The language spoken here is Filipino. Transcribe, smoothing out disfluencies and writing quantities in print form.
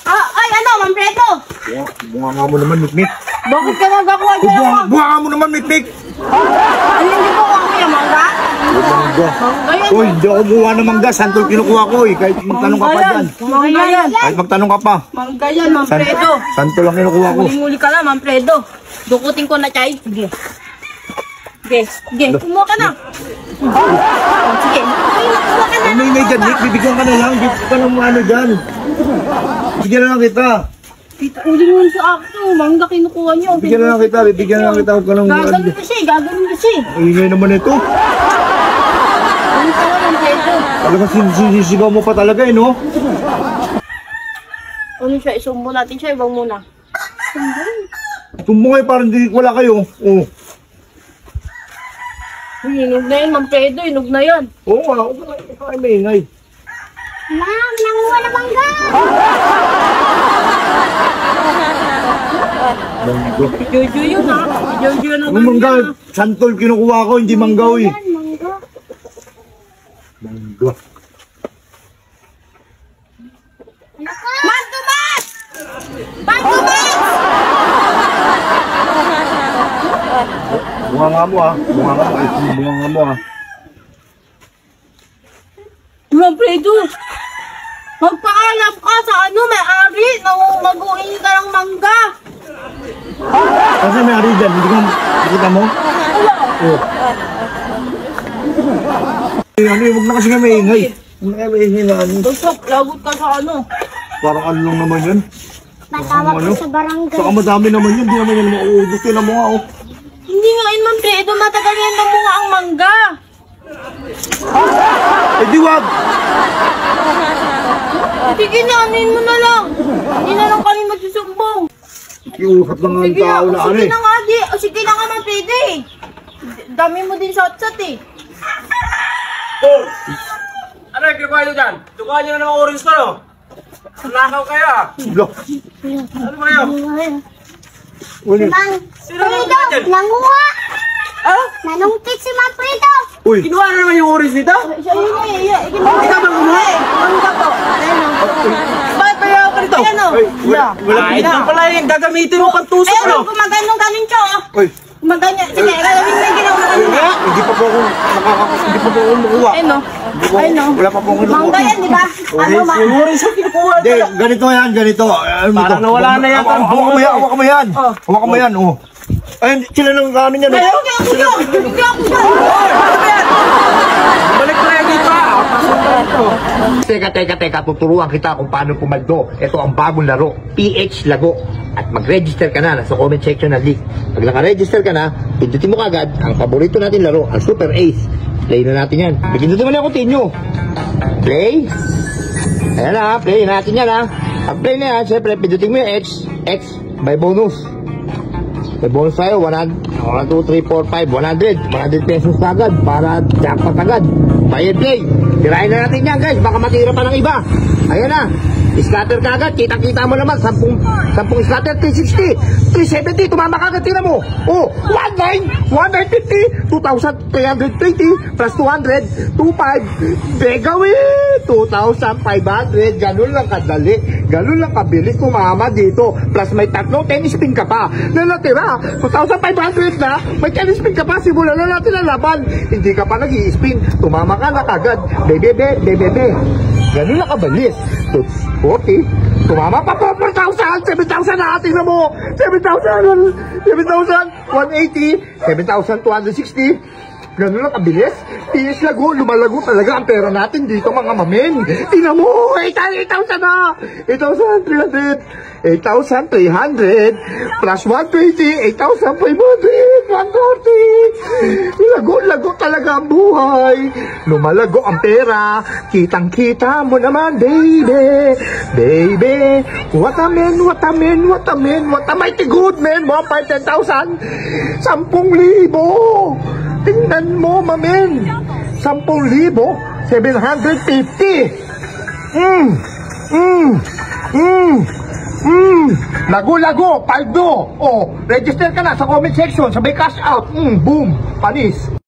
Ay, ano, Manfredo? Bunga mo naman, Mikmik. Bakit ka nagkakuha dyan? Bunga mo naman, Mikmik. Ano hindi ko kuha mangga? Mangga. Uy, hindi ako buha ng mangga. Santol kinukuha ko eh. Kahit magtanong ka pa dyan. Mangga yan. Kahit magtanong ka pa. Mangga yan, Manfredo. Santol lang kinukuha ko. Muli ka lang, Manfredo. Dukutin ko na, Chay. Sige. Sige, kumuha ka na. Sige, kumuha ka na. Ano yung dyan, Nick? Bibigyan ka na lang. Bibigyan ka ng ano dyan. Bibigyan na lang kita. Uli mo sa akin, mangga kinukuha niyo. Bibigyan na lang kita. Bibigyan na lang kita. Huwag ka nang Gagaling kasi. ingay naman ito. Ano ka lang, Manfredo? Talagang sinisigaw mo pa talaga eh, no? Ano siya, isumbo natin siya, ibang muna. Tumbong eh, parang wala kayo. Oh. Inog na yan, Manfredo, inog na yan. Oo nga, huwag ka may ingay. Ma'am, nanguha na mangga! Mangga. Jojo yun ha? Jojo yun ang Mangga, santol kinukuha ko, hindi manggaw eh. Mangga. Mangga. Mantumas! Mantumas! Bunga mo ah. Bunga mo ah. Manfredo! Magpaalam ka sa ano, may-ari na mag-uwi ka ng mangga. Kasi may ari dyan, hindi ka nakita mo? Oo. Huwag na kasi nga may ingay. Huwag na may ingay na ano. Basta, lagot ka sa ano. Parang ano lang naman yun. Matawag ka sa barangay. Saka madami naman yun, hindi naman yan mauubos. Tinan mo nga oh. Hindi nga yun, Manfredo, matagal yan namunga ang mangga. Eh di wag! Sige na, anin mo na lang. Hindi na lang kami magsusumbong. Iusap lang ang Sige tao na ano sige eh. na nga, di. Sige na nga, Manfredo eh. Dami mo din shot-shot eh. Oh! Ano yung kinukuha nyo dyan? Tukuha nyo na naman orange ko, no? Nakaw kayo, ah! Lo, Ano ba yun? ulit. Sino naman ba dyan? Nanguha! Ah? Nanungkit si Manfredo! Uy, Kinuha na naman yung orange dito? Siya yun eh. Ikaw bang kumuha? Mangga po. Ayan o. Bakit pa yung ako nito? Ayan o. ay, wala Ay, ito pala yung gagamitin mo pang tusok, Ayan o, no? gumaganong galing siya o. Uy, Gumaganyan. Sige, gagawin mo yung ginawa mo kanina. hindi pa po ako makuha. Ayun o. Ayun o. Wala pa po ako nakuha. Mangga yan, di ba? Ano ma? Yung orange yung kinukuha Hindi, nyo. ganito yan, ganito. Parang nawala na yan. Hawak mo yan. Oh. Hawak mo yan, oh. Ayun, sila nang kaano niya. Hindi ako dyan. Hindi ako dyan. Balik na yan dito, ah! Pasok na ito. Teka, tuturuan kita kung paano pumaldo. Ito ang bagong laro, PH Lago. At mag-register ka na, nasa comment section ng link. Pag naka-register ka na, pindutin mo kagad ang paborito natin laro, ang Super Ace. Play na natin yan. Pindutin mo na yung continue. Play. Ayan na, play natin yan ha. Pag play na yan, syempre, pindutin mo yung X by bonus. May bonus tayo, 1, 2, 3, 4, 5, 100 pesos na agad para jackpot agad. Buy and play. Tirahin na natin yan guys, baka matira pa ng iba. Ayan na, scatter ka agad, kita-kita mo naman, 10 scatter, 360, 370, tumama ka agad, tira mo. Oh, 1950, 2,320, plus 200, 25, begawin, 2,500, ganun lang kadali, ganun lang kabilis tumama dito, plus may tatlo, 10 spin ka pa, na natira, 2,500 na, may 10 spin ka pa, simulan na natin ang laban, hindi ka pa nag-i-spin, tumama ka na kagad, bebe, ganun lang kabilis, 40, tumama pa po, 4,000, 7,000 na, tingnan mo, 7,000, 180, 7,260, ganun lang kabilis. PS Lago, lumalago talaga ang pera natin dito mga mamen. Tingnan mo, 8,000 na, 8,300, 8,300, plus 120, 8,500, 140. Lago talaga ang buhay. Lumalago ang pera, kitang-kita mo naman, baby. Baby, what a mighty good man, 10,000, 10,000. Tingnan mo, mamen. 10,000, 750. Lago, paldo. Oh, register ka na sa comment section, sabay cash out. Boom, panis.